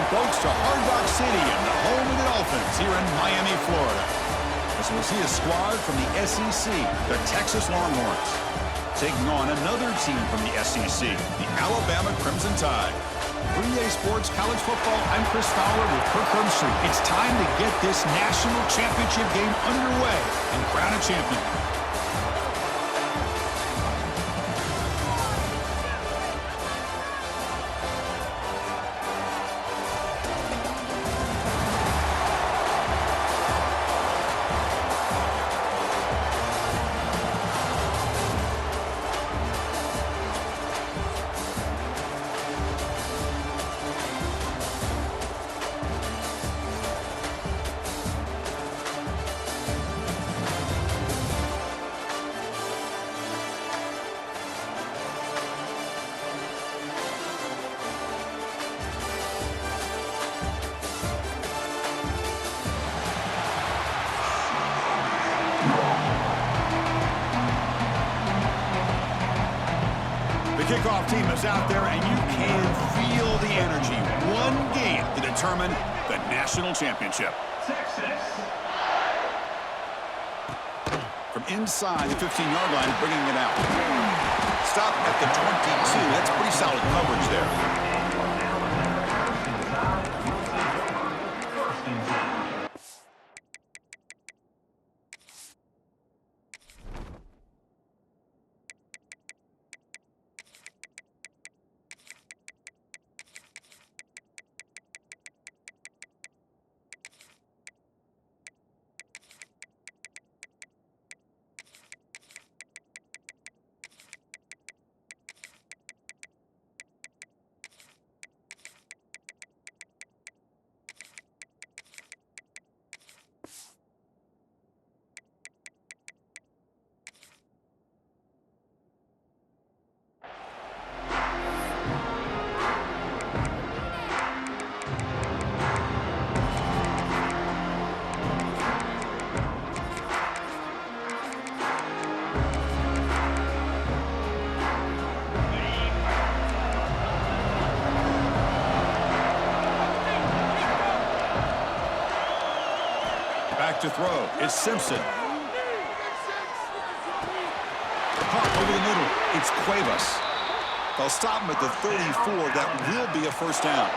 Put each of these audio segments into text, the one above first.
folks, to Hard Rock Stadium, the home of the Dolphins here in Miami, Florida. As we'll see a squad from the SEC, the Texas Longhorns, taking on another team from the SEC, the Alabama Crimson Tide. 3A Sports College Football, I'm Chris Fowler with Kirk Herbstreit. It's time to get this national championship game underway and crown a champion. The kickoff team is out there, and you can feel the energy. One game to determine the national championship. From inside the 15-yard line, bringing it out. Stop at the 22. That's pretty solid coverage there. Back to throw. It's Simpson. Caught over the middle. It's Cuevas. They'll stop him at the 34. That will be a first down.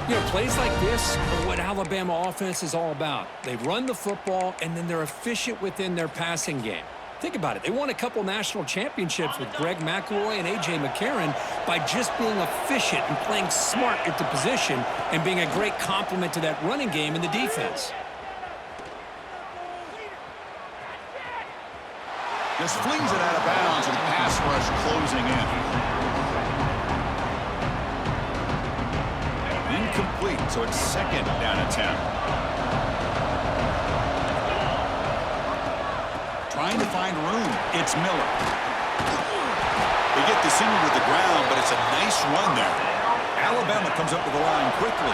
You know, plays like this are what Alabama offense is all about. They run the football, and then they're efficient within their passing game. Think about it. They won a couple national championships with Greg McElroy and A.J. McCarron by just being efficient and playing smart at the position and being a great complement to that running game in the defense. Just flings it out of bounds and pass rush closing in. Incomplete, so it's second down and 10. Trying to find room. It's Miller. They get the senior to the ground, but it's a nice run there. Alabama comes up to the line quickly.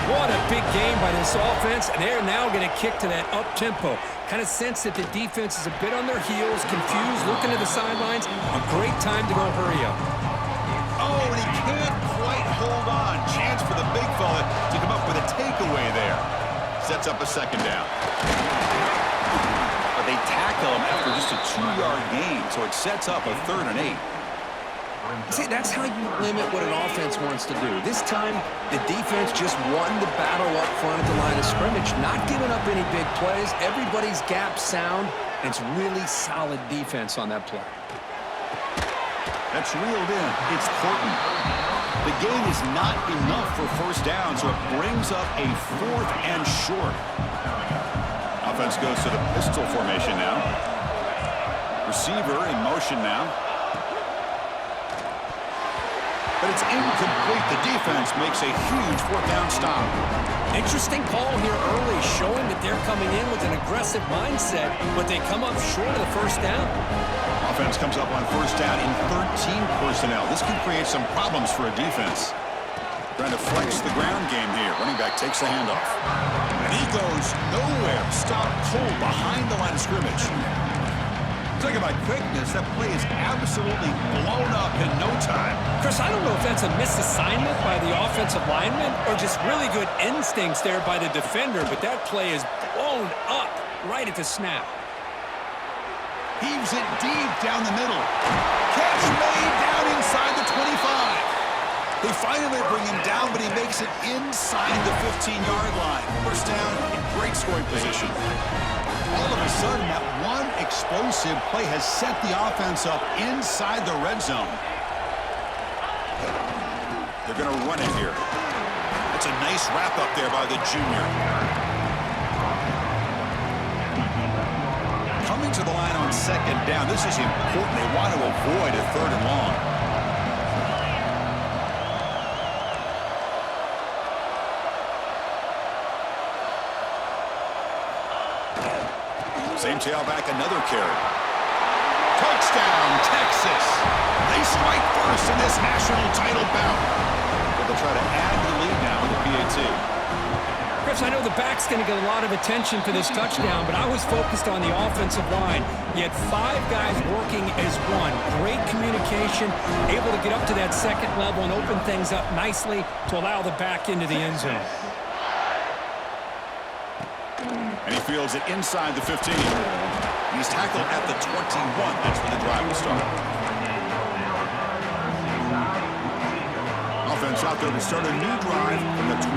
What a big game by this offense, and they're now going to kick to that up-tempo. Kind of sense that the defense is a bit on their heels, confused, looking to the sidelines. A great time to go hurry up. Oh, and he can't quite hold on. Chance for the big fella to come up with a takeaway there. Sets up a second down. But they tackle him after just a 2-yard gain, so it sets up a 3rd and 8. See, that's how you limit what an offense wants to do. This time, the defense just won the battle up front at the line of scrimmage, not giving up any big plays. Everybody's gap sound, and it's really solid defense on that play. That's reeled in. It's Horton. The gain is not enough for first down, so it brings up a 4th and short. Offense goes to the pistol formation now. Receiver in motion now. But it's incomplete. The defense makes a huge 4th down stop. Interesting call here early, showing that they're coming in with an aggressive mindset, but they come up short of the first down. Offense comes up on first down in 13 personnel. This can create some problems for a defense. Trying to flex the ground game here. Running back takes the handoff. And he goes nowhere. Stopped cold behind the line of scrimmage. Talking about quickness, that play is absolutely blown up in no time. Chris, I don't know if that's a misassignment by the offensive lineman or just really good instincts there by the defender, but that play is blown up right at the snap. Heaves it deep down the middle. Catch made down inside the 25. They finally bring him down, but he makes it inside the 15-yard line. First down in great scoring position. All of a sudden, that one explosive play has set the offense up inside the red zone. They're going to run it here. It's a nice wrap up there by the junior. Coming to the line on second down. This is important. They want to avoid a third and long. Same tailback, another carry. Touchdown, Texas. They strike first in this national title bout. But they'll try to add the lead now in the PAT. Chris, I know the back's going to get a lot of attention for this touchdown, but I was focused on the offensive line. You had 5 guys working as one. Great communication, able to get up to that second level and open things up nicely to allow the back into the end zone. And he fields it inside the 15. He's tackled at the 21. That's where the drive will start. Offense out there to start a new drive from the 21.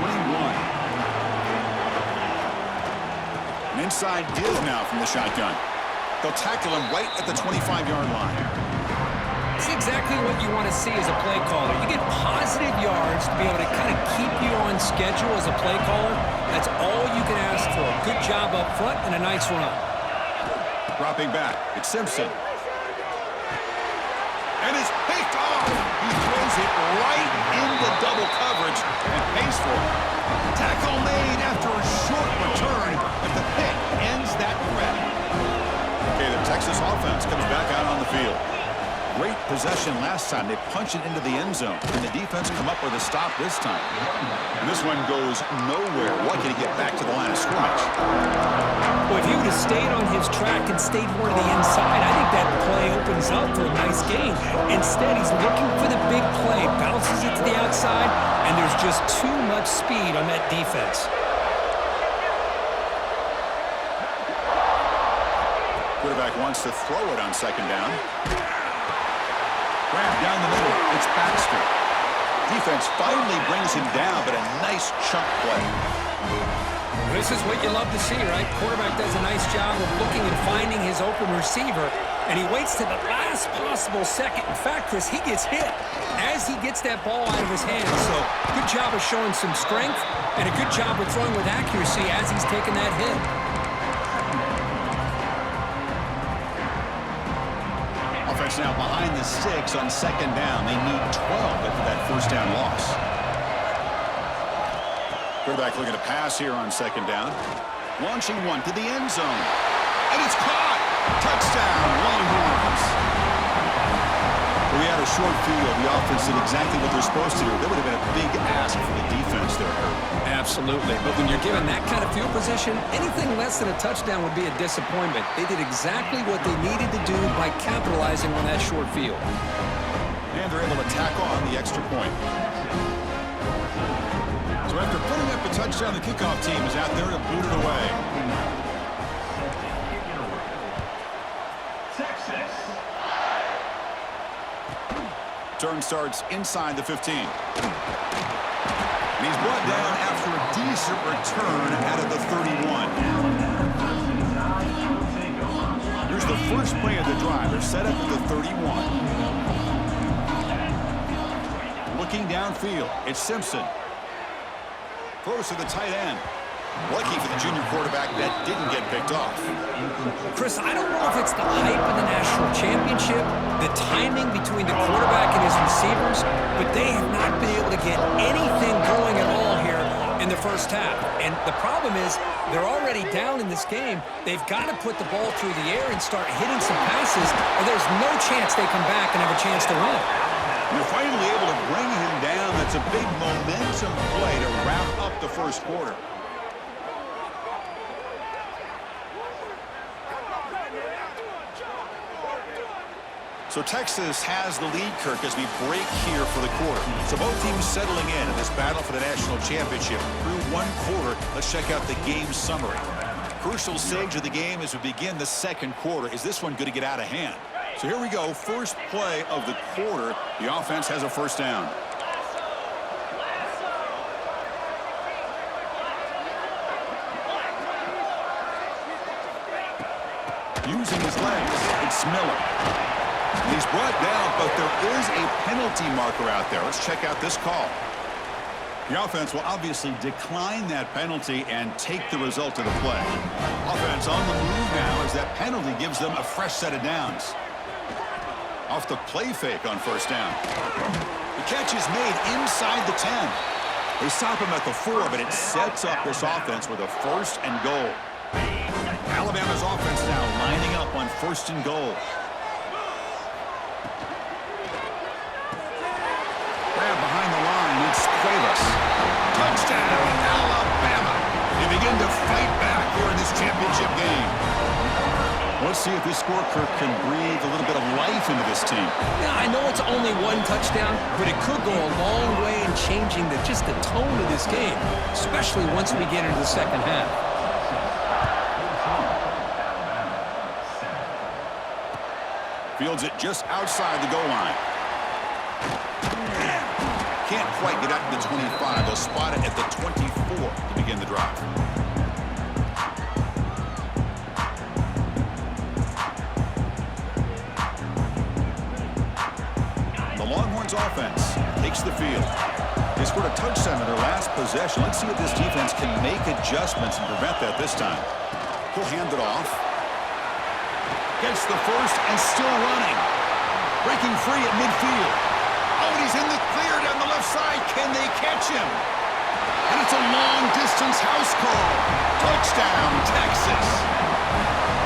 An inside give now from the shotgun. They'll tackle him right at the 25-yard line. This is exactly what you want to see as a play caller. You get positive yards to be able to kind of keep you on schedule as a play caller. That's all you can ask for. Good job up front and a nice run. Dropping back, it's Simpson. And it's picked off. He throws it right into double coverage and pays for it. Tackle made after a short return, and the pick ends that threat. Okay, the Texas offense comes back out on the field. Great possession last time. They punch it into the end zone. Can the defense come up with a stop this time? And this one goes nowhere. Lucky to get back to the line of scrimmage. Well, if he would have stayed on his track and stayed more to the inside, I think that play opens up for a nice gain. Instead, he's looking for the big play. Bounces it to the outside, and there's just too much speed on that defense. Quarterback wants to throw it on second down. Grab down the middle. It's Baxter. Defense finally brings him down, but a nice chunk play. This is what you love to see, right? Quarterback does a nice job of looking and finding his open receiver, and he waits to the last possible second. In fact, Chris, he gets hit as he gets that ball out of his hands. So good job of showing some strength and a good job of throwing with accuracy as he's taking that hit. Offense now behind the 6 on second down. They need 12 after that first down loss. Quarterback looking to pass here on second down. Launching one to the end zone. And it's caught. Touchdown, Longhorns. We had a short field. The offense did exactly what they're supposed to do. That would have been a big ask for the defense there. Absolutely. But when you're given that kind of field position, anything less than a touchdown would be a disappointment. They did exactly what they needed to do by capitalizing on that short field. And they're able to tack on the extra point. So after putting up a touchdown, the kickoff team is out there to boot it away. Turn starts inside the 15. And he's brought down after a decent return out of the 31. Here's the first play of the drive. They're set up at the 31. Looking downfield, it's Simpson. Throws to the tight end. Lucky for the junior quarterback that didn't get picked off. Chris, I don't know if it's the hype of the national championship, the timing between the quarterback and his receivers, but they have not been able to get anything going at all here in the first half. And the problem is they're already down in this game. They've got to put the ball through the air and start hitting some passes, or there's no chance they come back and have a chance to win. And they're finally able to bring him down. That's a big momentum play to wrap up the first quarter. So Texas has the lead, Kirk, as we break here for the quarter. So both teams settling in this battle for the national championship through one quarter. Let's check out the game summary. Crucial stage of the game as we begin the second quarter. Is this one going to get out of hand? So here we go. First play of the quarter. The offense has a first down. Using his legs, it's Miller. He's brought down, but there is a penalty marker out there. Let's check out this call. The offense will obviously decline that penalty and take the result of the play. Offense on the move now as that penalty gives them a fresh set of downs. Off the play fake on first down. The catch is made inside the 10. They stop him at the 4, but it sets up this offense with a first and goal. Alabama's offense now lining up on first and goal. Grab behind the line, it's Cuevas. Touchdown, Alabama. They begin to fight back here in this championship game. Let's see if this score, Kirk, can breathe a little bit of life into this team. Yeah, I know it's only one touchdown, but it could go a long way in changing just the tone of this game, especially once we get into the second half. Fields it just outside the goal line. Can't quite get out to the 25. They'll spot it at the 24 to begin the drive. The Longhorns offense takes the field. They scored a touchdown in their last possession. Let's see if this defense can make adjustments and prevent that this time. He'll hand it off. Gets the first and still running. Breaking free at midfield. Oh, and he's in the clear down the left side. Can they catch him? And it's a long-distance house call. Touchdown, Texas.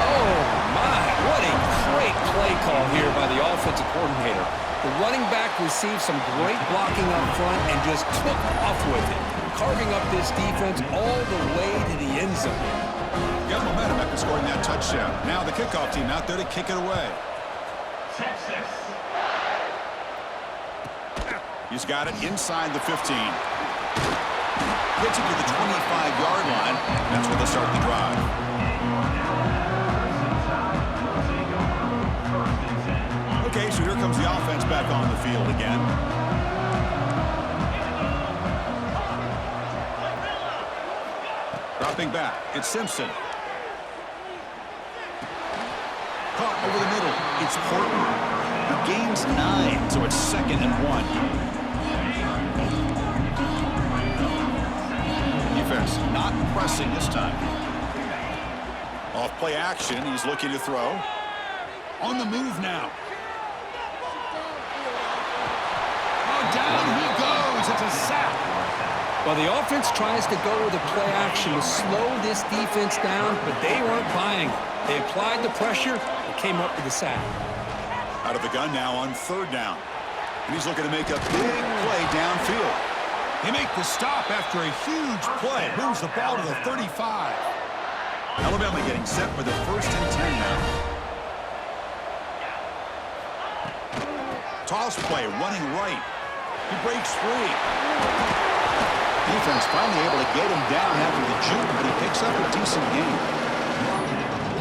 Oh, my. What a great play call here by the offensive coordinator. The running back received some great blocking up front and just took off with it, carving up this defense all the way to the end zone. Got momentum after scoring that touchdown. Now the kickoff team out there to kick it away. He's got it inside the 15. Gets it to the 25-yard line. That's where they'll start the drive. Okay, so here comes the offense back on the field again. Dropping back, it's Simpson. Caught over the middle, it's Horton. The game's 9, so it's 2nd and 1. Defense not pressing this time. Off play action, he's looking to throw. On the move now. Down he goes. It's a sack. Well, the offense tries to go with a play action to slow this defense down, but they weren't buying it. They applied the pressure and came up with a sack. Out of the gun now on 3rd down. And he's looking to make a big play downfield. They make the stop after a huge play. Moves the ball to the 35. Alabama getting set for the 1st and 10 now. Toss play, running right. He breaks free. Defense finally able to get him down after the juke, but he picks up a decent gain.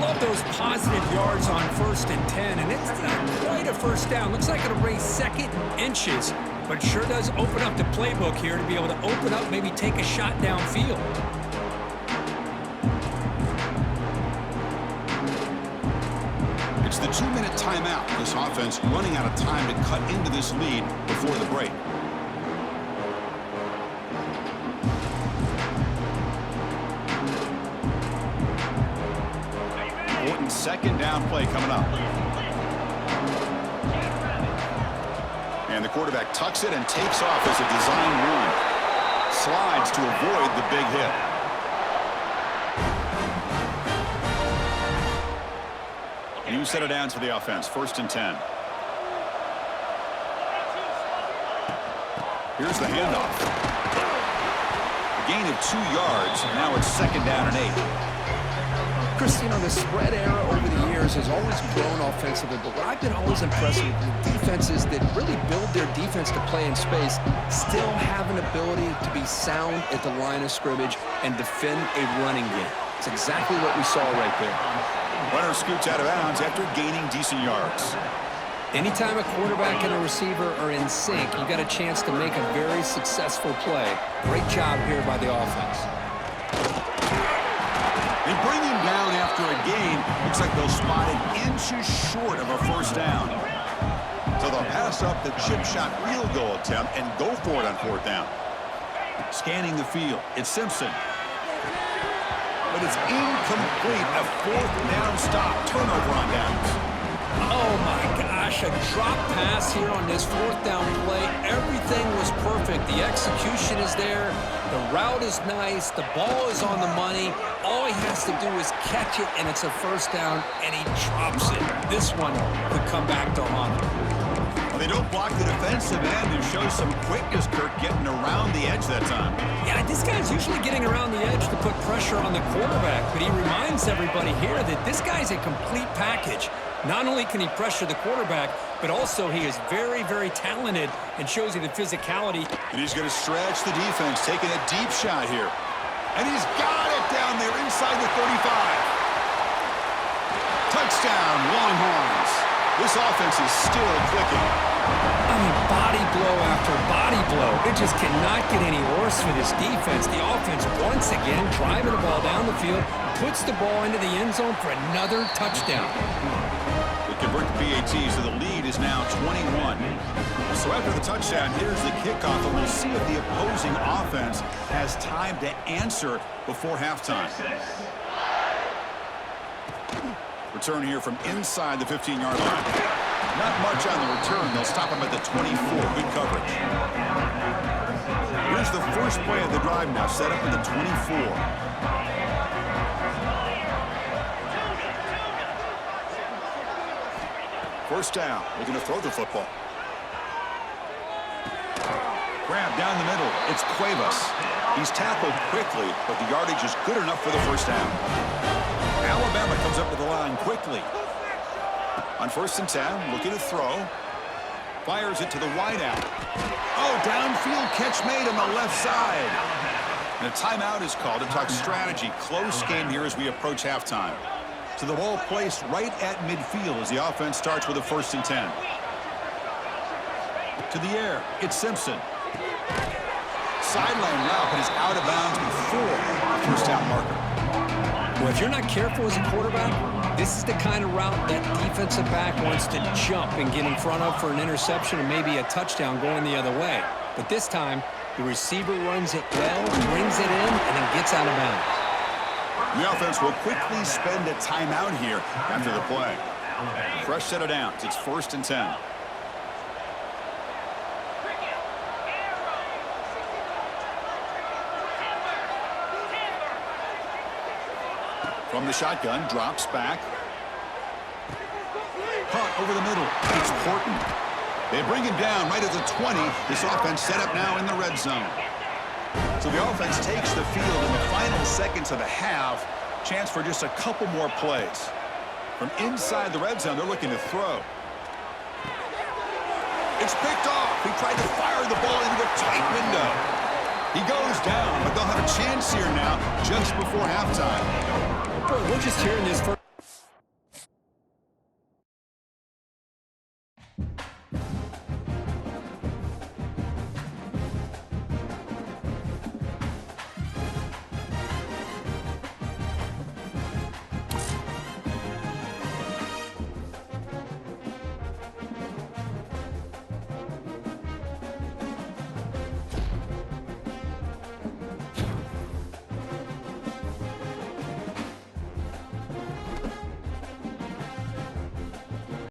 Love those positive yards on 1st and 10, and it's not quite a first down. Looks like it'll raise 2nd inches, but sure does open up the playbook here to be able to open up, maybe take a shot downfield. It's the 2-minute timeout. This offense running out of time to cut into this lead before the break. Important 2nd down play coming up. And the quarterback tucks it and takes off as a design run. Slides to avoid the big hit. New set of downs for the offense. 1st and 10. Here's the handoff. A gain of 2 yards. Now it's 2nd down and 8. Chris, you know, the spread era over the years has always grown offensively, but what I've been always impressed with defenses that really build their defense to play in space still have an ability to be sound at the line of scrimmage and defend a running game. It's exactly what we saw right there. Runner scoots out of bounds after gaining decent yards. Anytime a quarterback and a receiver are in sync, you got a chance to make a very successful play. Great job here by the offense. They bring him down after a gain. Looks like they'll spot it inches short of a first down. So they'll pass up the chip shot field goal attempt and go for it on fourth down. Scanning the field, it's Simpson. But it's incomplete. A fourth down stop. Turnover on downs. Oh, my gosh, a drop pass here on this fourth down play. Everything was perfect. The execution is there. The route is nice. The ball is on the money. All he has to do is catch it, and it's a first down, and he drops it. This one could come back to haunt him. Well, they don't block the defensive end and show some quickness, Kirk, getting around the edge that time. Yeah, this guy's usually getting around the edge to put pressure on the quarterback, but he reminds everybody here that this guy's a complete package. Not only can he pressure the quarterback, but also he is very, very talented and shows you the physicality. And he's going to stretch the defense, taking a deep shot here. And he's got it down there inside the 35. Touchdown, Longhorns. This offense is still clicking. I mean, body blow after body blow. It just cannot get any worse for this defense. The offense, once again, driving the ball down the field, puts the ball into the end zone for another touchdown. Convert the PAT, so the lead is now 21. So after the touchdown, here's the kickoff, and we'll see if the opposing offense has time to answer before halftime. Return here from inside the 15-yard line. Not much on the return. They'll stop him at the 24. Good coverage. Here's the first play of the drive now, set up at the 24. First down, looking to throw the football. Grab down the middle, it's Cuevas. He's tackled quickly, but the yardage is good enough for the first down. Alabama comes up to the line quickly. On first and 10, looking to throw. Fires it to the wideout. Oh, downfield catch made on the left side. And a timeout is called to talk strategy. Close game here as we approach halftime. So the ball placed right at midfield as the offense starts with a first and 10. To the air, it's Simpson. Sideline route, but is out of bounds before the first down marker. Well, if you're not careful as a quarterback, this is the kind of route that defensive back wants to jump and get in front of for an interception and maybe a touchdown going the other way. But this time, the receiver runs it well, brings it in, and then gets out of bounds. The offense will quickly spend a timeout here after the play. Fresh set of downs. It's first and 10. From the shotgun, drops back. Caught over the middle. It's Horton. They bring him down right at the 20. This offense set up now in the red zone. So the offense takes the field in the final seconds of the half. Chance for just a couple more plays. From inside the red zone, they're looking to throw. It's picked off. He tried to fire the ball into a tight window. He goes down, but they'll have a chance here now just before halftime. We're just hearing this first.